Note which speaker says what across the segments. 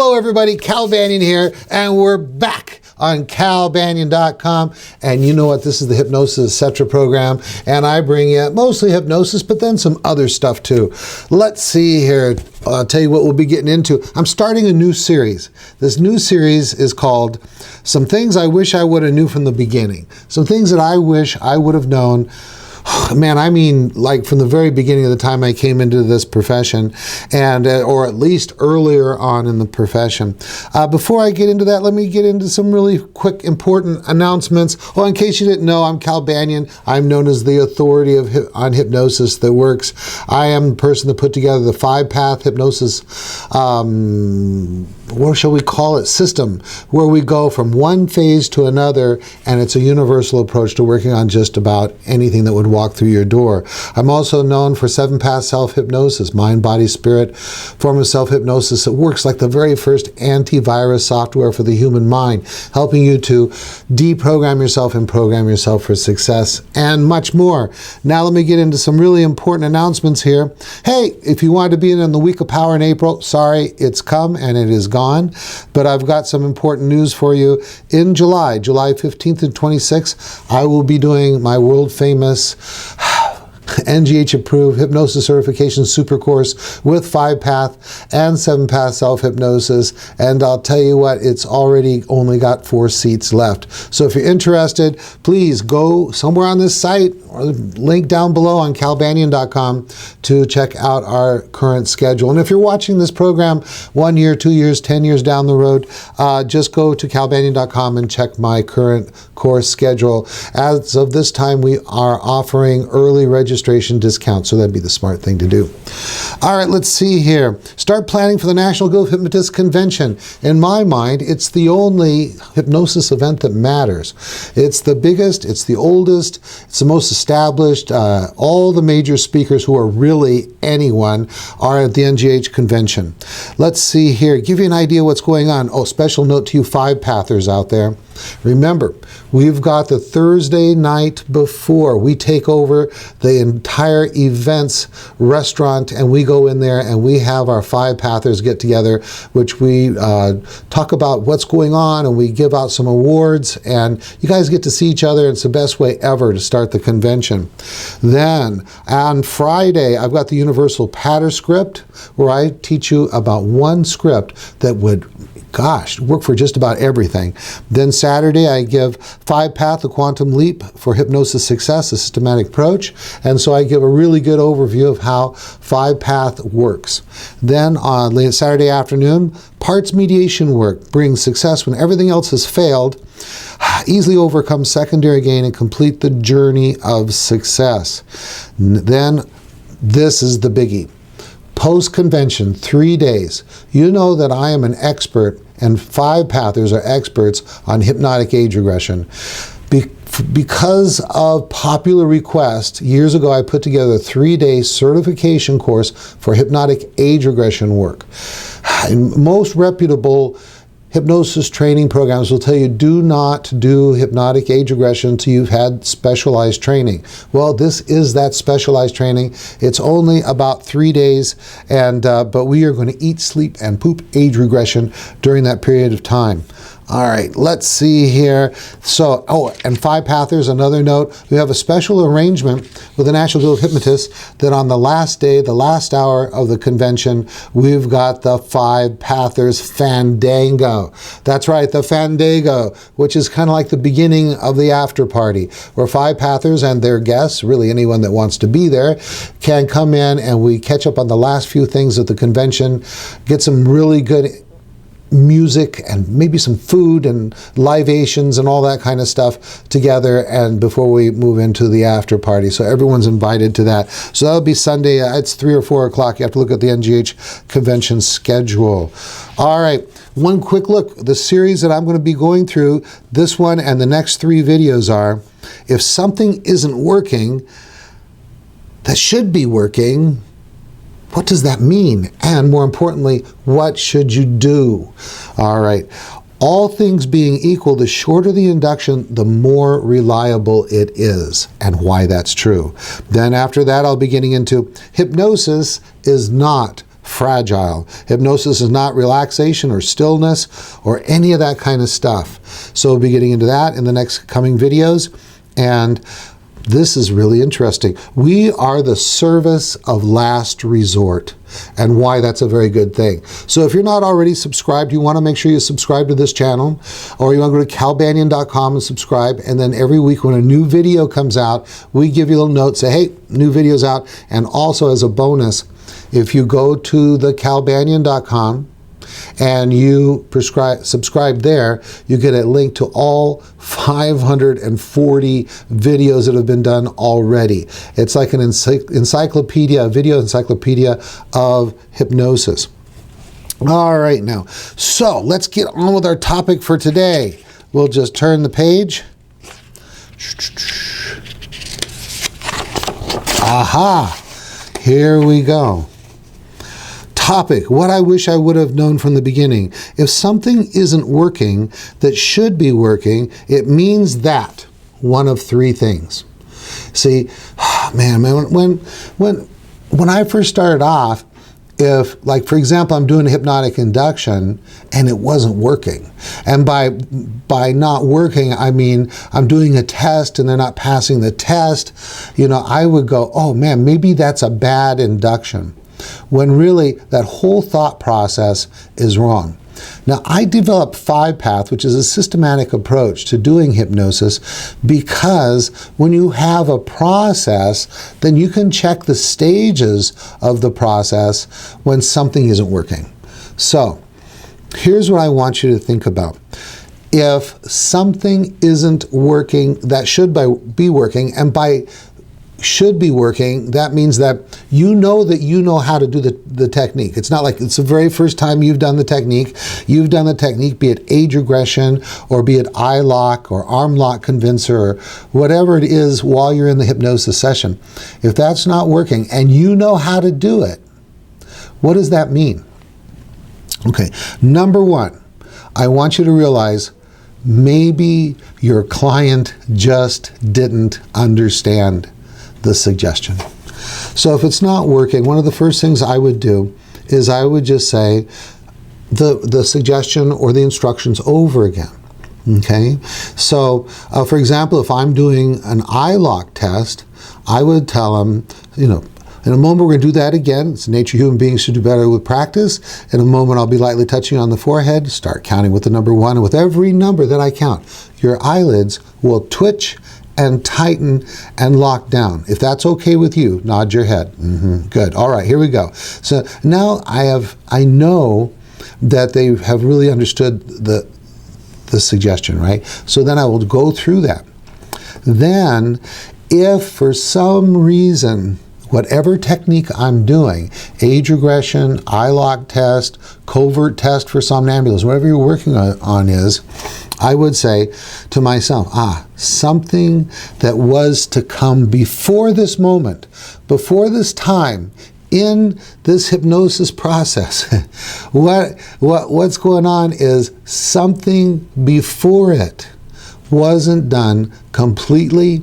Speaker 1: Hello everybody, Cal Banyan here, and we're back on calbanyan.com. And you know what, this is the Hypnosis, etc. program, and I bring you mostly hypnosis, but then some other stuff too. Let's see here, I'll tell you what we'll be getting into. I'm starting a new series. This new series is called Some Things I Wish I Would Have Knew from the Beginning. Some things that I wish I would have known. Man, I mean, like from the very beginning of the time I came into this profession, and or at least earlier on in the profession. Before I get into that, let me get into some really quick, important announcements. Well, in case you didn't know, I'm Cal Banyan. I'm known as the authority on hypnosis that works. I am the person that put together the 5-path hypnosis, what shall we call it, system, where we go from one phase to another, and it's a universal approach to working on just about anything that would walk through your door. I'm also known for 7-path self-hypnosis, mind, body, spirit, form of self-hypnosis. It works like the very first antivirus software for the human mind, helping you to deprogram yourself and program yourself for success, and much more. Now let me get into some really important announcements here. Hey, if you wanted to be in the Week of Power in April, sorry, it's come and it is gone, but I've got some important news for you. In July 15th and 26th, I will be doing my world famous NGH approved hypnosis certification super course with 5-path and 7-path self-hypnosis, and I'll tell you what, it's already only got 4 seats left. So if you're interested, please go somewhere on this site or link down below on calbanyan.com to check out our current schedule. And if you're watching this program 1 year, 2 years, 10 years down the road, just go to calbanyan.com and check my current course schedule. As of this time, we are offering early registration discounts, so that'd be the smart thing to do. All right, let's see here. Start planning for the National Guild of Hypnotists Convention. In my mind, it's the only hypnosis event that matters. It's the biggest, it's the oldest, it's the most established. All the major speakers who are really anyone are at the NGH convention. Let's see here, give you an idea what's going on. Oh, special note to you 5-pathers out there. Remember, we've got the Thursday night before. We take over the entire events restaurant, and we go in there and we have our 5-pathers get together, which we talk about what's going on, and we give out some awards, and you guys get to see each other. It's the best way ever to start the convention. Then on Friday, I've got the Universal Patter script, where I teach you about one script that would, gosh, work for just about everything. Then Saturday, I give 5-path, the quantum leap for hypnosis success, a systematic approach. And so I give a really good overview of how 5-path works. Then on late Saturday afternoon, parts mediation work brings success when everything else has failed. Easily overcome secondary gain and complete the journey of success. Then this is the biggie. Post-convention, 3 days. You know that I am an expert, and 5-pathers are experts on hypnotic age regression. Because of popular request, years ago I put together a 3-day certification course for hypnotic age regression work. In most reputable hypnosis training programs will tell you do not do hypnotic age regression until you've had specialized training. Well, this is that specialized training. It's only about 3 days, and but we are going to eat, sleep, and poop age regression during that period of time. All right, let's see here. So, oh, and 5-pathers, another note, we have a special arrangement with the National Guild of Hypnotists that on the last day, the last hour of the convention, we've got the 5-pathers Fandango. That's right, the Fandango, which is kind of like the beginning of the after party, where 5-pathers and their guests, really anyone that wants to be there, can come in and we catch up on the last few things at the convention, get some really good music and maybe some food and libations and all that kind of stuff together, and before we move into the after party. So everyone's invited to that. So that'll be Sunday. It's 3 or 4 o'clock. You have to look at the NGH convention schedule. All right, one quick look. The series that I'm going to be going through, this one and the next 3 videos are, if something isn't working that should be working, what does that mean? And more importantly, what should you do? All right. All things being equal, the shorter the induction, the more reliable it is, and why that's true. Then after that, I'll be getting into hypnosis is not fragile. Hypnosis is not relaxation or stillness or any of that kind of stuff. So we'll be getting into that in the next coming videos. And this is really interesting. We are the service of last resort, and why that's a very good thing. So if you're not already subscribed, you want to make sure you subscribe to this channel, or you want to go to calbanyan.com and subscribe, and then every week when a new video comes out, we give you a little note, say, hey, new video's out. And also as a bonus, if you go to the calbanyan.com and you subscribe there, you get a link to all 540 videos that have been done already. It's like an encyclopedia, a video encyclopedia of hypnosis. All right, now, so let's get on with our topic for today. We'll just turn the page. Aha, here we go. Topic, what I wish I would have known from the beginning. If something isn't working that should be working, it means that one of three things. See, man, when I first started off, if, like, for example, I'm doing a hypnotic induction and it wasn't working. And by not working, I mean, I'm doing a test and they're not passing the test, you know, I would go, oh man, maybe that's a bad induction. When really that whole thought process is wrong. Now, I developed 5-Path, which is a systematic approach to doing hypnosis, because when you have a process, then you can check the stages of the process when something isn't working. So, here's what I want you to think about. If something isn't working that should be working, and by should be working, that means that you know how to do the technique. It's not like it's the very first time you've done the technique. You've done the technique, be it age regression, or be it eye lock, or arm lock convincer, or whatever it is while you're in the hypnosis session. If that's not working, and you know how to do it, what does that mean? Okay, number one, I want you to realize maybe your client just didn't understand the suggestion. So if it's not working, one of the first things I would do is I would just say the suggestion or the instructions over again. Okay? So, for example, if I'm doing an eye lock test, I would tell them, you know, in a moment we're going to do that again. It's the nature of human beings to do better with practice. In a moment I'll be lightly touching on the forehead, start counting with the number 1, and with every number that I count, your eyelids will twitch and tighten and lock down. If that's okay with you, nod your head. Good. All right, here we go. So now I know that they have really understood the suggestion, right? So then I will go through that. Then, if for some reason, whatever technique I'm doing, age regression, eye lock test, covert test for somnambulism, whatever you're working on is, I would say to myself, something that was to come before this moment, before this time, in this hypnosis process, what's going on is something before it wasn't done completely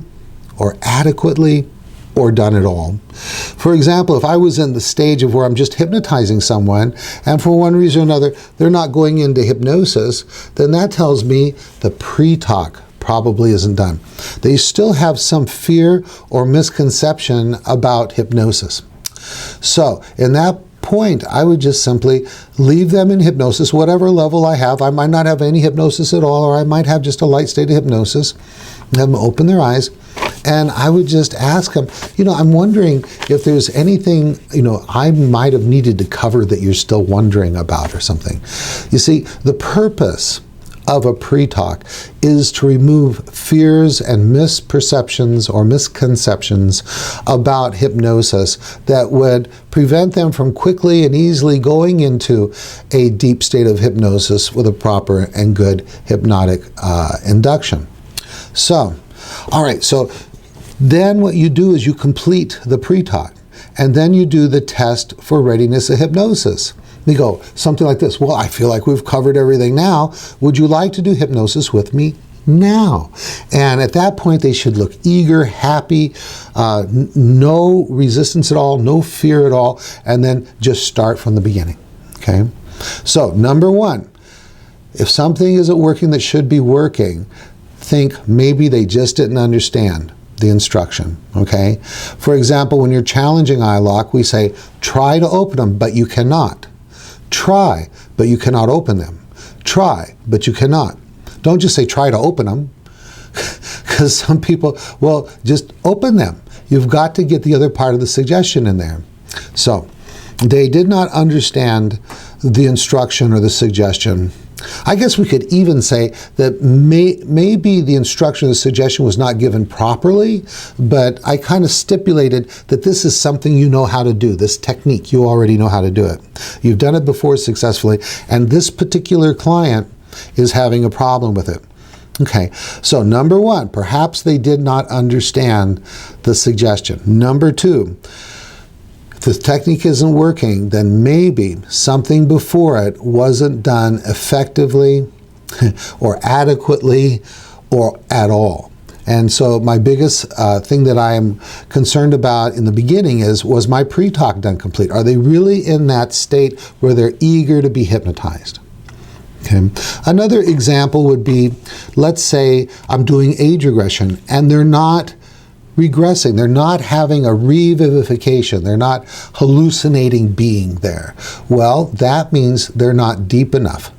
Speaker 1: or adequately or done at all. For example, if I was in the stage of where I'm just hypnotizing someone, and for one reason or another, they're not going into hypnosis, then that tells me the pre-talk probably isn't done. They still have some fear or misconception about hypnosis. So, in that point, I would just simply leave them in hypnosis, whatever level I have. I might not have any hypnosis at all, or I might have just a light state of hypnosis. Have them open their eyes, and I would just ask them, you know, I'm wondering if there's anything, you know, I might have needed to cover that you're still wondering about or something. You see, the purpose of a pre-talk is to remove fears and misperceptions or misconceptions about hypnosis that would prevent them from quickly and easily going into a deep state of hypnosis with a proper and good hypnotic induction. So, all right, so then what you do is you complete the pre-talk, and then you do the test for readiness of hypnosis. You go something like this: well, I feel like we've covered everything now. Would you like to do hypnosis with me now. And at that point, they should look eager, happy, no resistance at all, no fear at all, and then just start from the beginning, okay? So, number one, if something isn't working that should be working, think maybe they just didn't understand the instruction, okay? For example, when you're challenging eye lock, we say, try to open them, but you cannot. Try, but you cannot open them. Try, but you cannot. Don't just say try to open them, because some people, well, just open them. You've got to get the other part of the suggestion in there. So, they did not understand the instruction or the suggestion. I guess we could even say that maybe the instruction or the suggestion was not given properly, but I kind of stipulated that this is something you know how to do, this technique, you already know how to do it. You've done it before successfully, and this particular client is having a problem with it. Okay, so number one, perhaps they did not understand the suggestion. Number two, if the technique isn't working, then maybe something before it wasn't done effectively or adequately or at all. And so my biggest thing that I am concerned about in the beginning is, was my pre-talk done complete? Are they really in that state where they're eager to be hypnotized? Okay. Another example would be, let's say I'm doing age regression and they're not regressing, they're not having a revivification, they're not hallucinating being there. Well, that means they're not deep enough.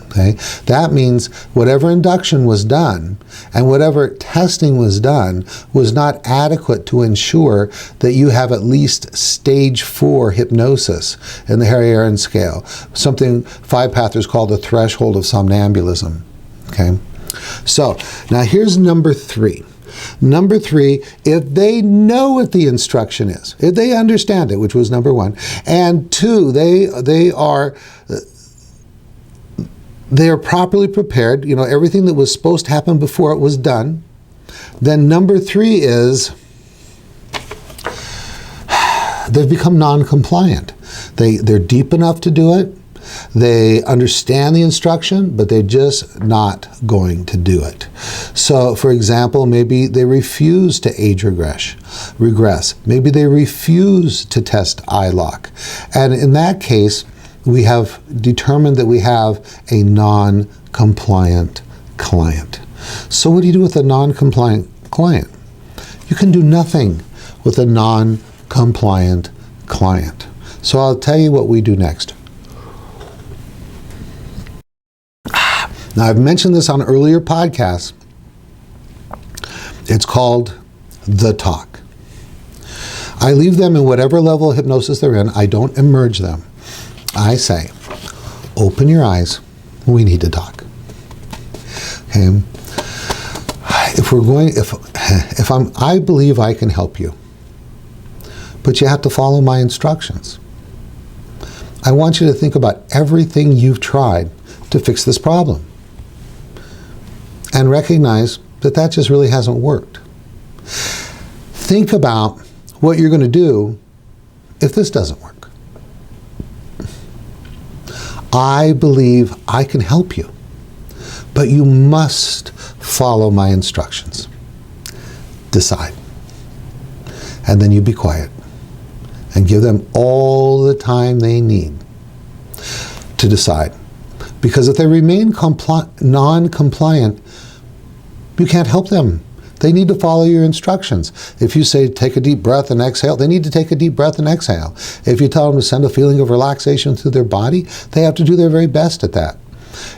Speaker 1: Okay? That means whatever induction was done and whatever testing was done was not adequate to ensure that you have at least stage 4 hypnosis in the Harry Aaron scale, something 5-pathers call the threshold of somnambulism. Okay? So, now here's number 3. Number 3, if they know what the instruction is, if they understand it, which was number 1, and 2, they are properly prepared, you know, everything that was supposed to happen before it was done, then number 3 is they've become non-compliant. They're deep enough to do it. They understand the instruction, but they're just not going to do it. So, for example, maybe they refuse to age regress. Maybe they refuse to test eye lock. And in that case, we have determined that we have a non-compliant client. So what do you do with a non-compliant client? You can do nothing with a non-compliant client. So I'll tell you what we do next. Now, I've mentioned this on earlier podcasts. It's called the talk. I leave them in whatever level of hypnosis they're in. I don't emerge them. I say, open your eyes. We need to talk. Okay. I believe I can help you, but you have to follow my instructions. I want you to think about everything you've tried to fix this problem and recognize that that just really hasn't worked. Think about what you're going to do if this doesn't work. I believe I can help you, but you must follow my instructions. Decide. And then you be quiet and give them all the time they need to decide. Because if they remain non-compliant, you can't help them. They need to follow your instructions. If you say, take a deep breath and exhale, they need to take a deep breath and exhale. If you tell them to send a feeling of relaxation through their body, they have to do their very best at that.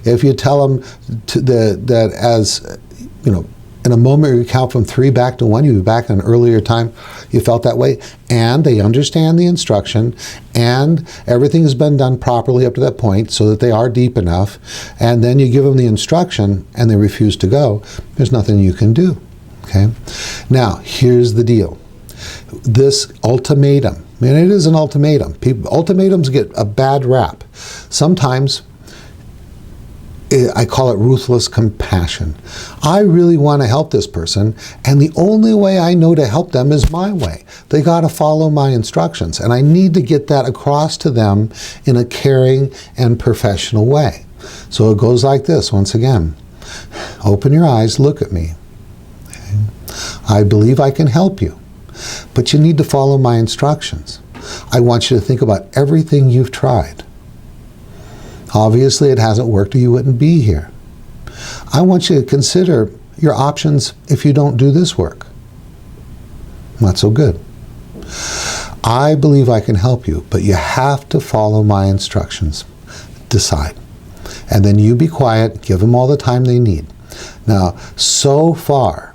Speaker 1: If you tell them that as, you know, in a moment you count from 3 back to 1, you'll be back in an earlier time you felt that way, and they understand the instruction, and everything has been done properly up to that point so that they are deep enough, and then you give them the instruction and they refuse to go, there's nothing you can do. Okay? Now, here's the deal. This ultimatum, and it is an ultimatum. Ultimatums get a bad rap. Sometimes I call it ruthless compassion. I really want to help this person, and the only way I know to help them is my way. They got to follow my instructions, and I need to get that across to them in a caring and professional way. So it goes like this, once again. Open your eyes, look at me. Okay? I believe I can help you, but you need to follow my instructions. I want you to think about everything you've tried. Obviously, it hasn't worked or you wouldn't be here. I want you to consider your options if you don't do this work. Not so good. I believe I can help you, but you have to follow my instructions. Decide. And then you be quiet, give them all the time they need. Now, so far,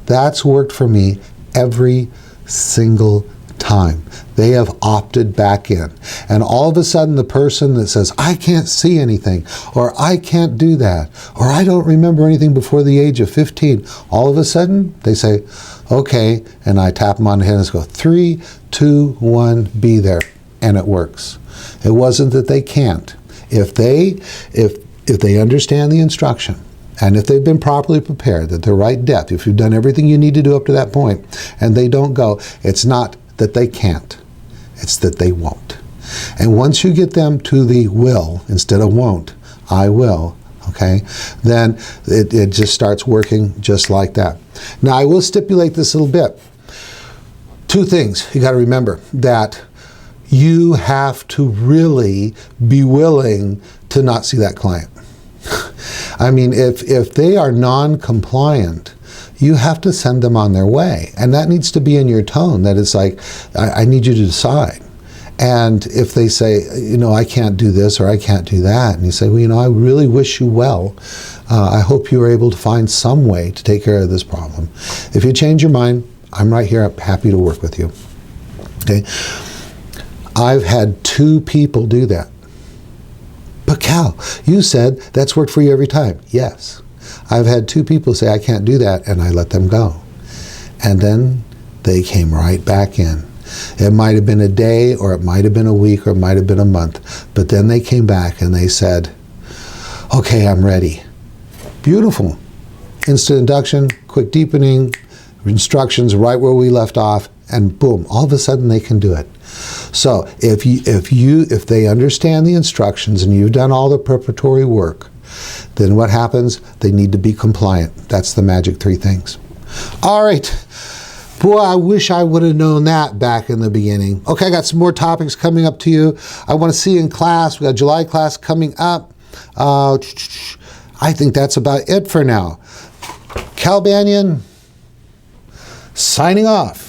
Speaker 1: that's worked for me every single time. They have opted back in. And all of a sudden, the person that says, I can't see anything, or I can't do that, or I don't remember anything before the age of 15, all of a sudden, they say, okay, and I tap them on the head and go, 3, 2, 1, be there. And it works. It wasn't that they can't. If they understand the instruction, and if they've been properly prepared, at the right depth, if you've done everything you need to do up to that point, and they don't go, it's not that they can't, it's that they won't. And once you get them to the will instead of won't, I will, okay, then it just starts working just like that. Now, I will stipulate this a little bit. 2 things you got to remember: that you have to really be willing to not see that client. I mean, if they are non-compliant, you have to send them on their way. And that needs to be in your tone, that it's like, I need you to decide. And if they say, I can't do this or I can't do that, and you say, well, I really wish you well. I hope you are able to find some way to take care of this problem. If you change your mind, I'm right here. I'm happy to work with you. Okay? I've had 2 people do that. But Cal, you said that's worked for you every time. Yes. I've had 2 people say, I can't do that, and I let them go. And then they came right back in. It might have been a day, or it might have been a week, or it might have been a month. But then they came back and they said, okay, I'm ready. Beautiful. Instant induction, quick deepening, instructions right where we left off, and boom, all of a sudden they can do it. So if they understand the instructions and you've done all the preparatory work, then what happens? They need to be compliant. That's the magic 3 things. All right. Boy, I wish I would have known that back in the beginning. Okay, I got some more topics coming up to you. I want to see you in class. We got July class coming up. I think that's about it for now. Cal Banyan, signing off.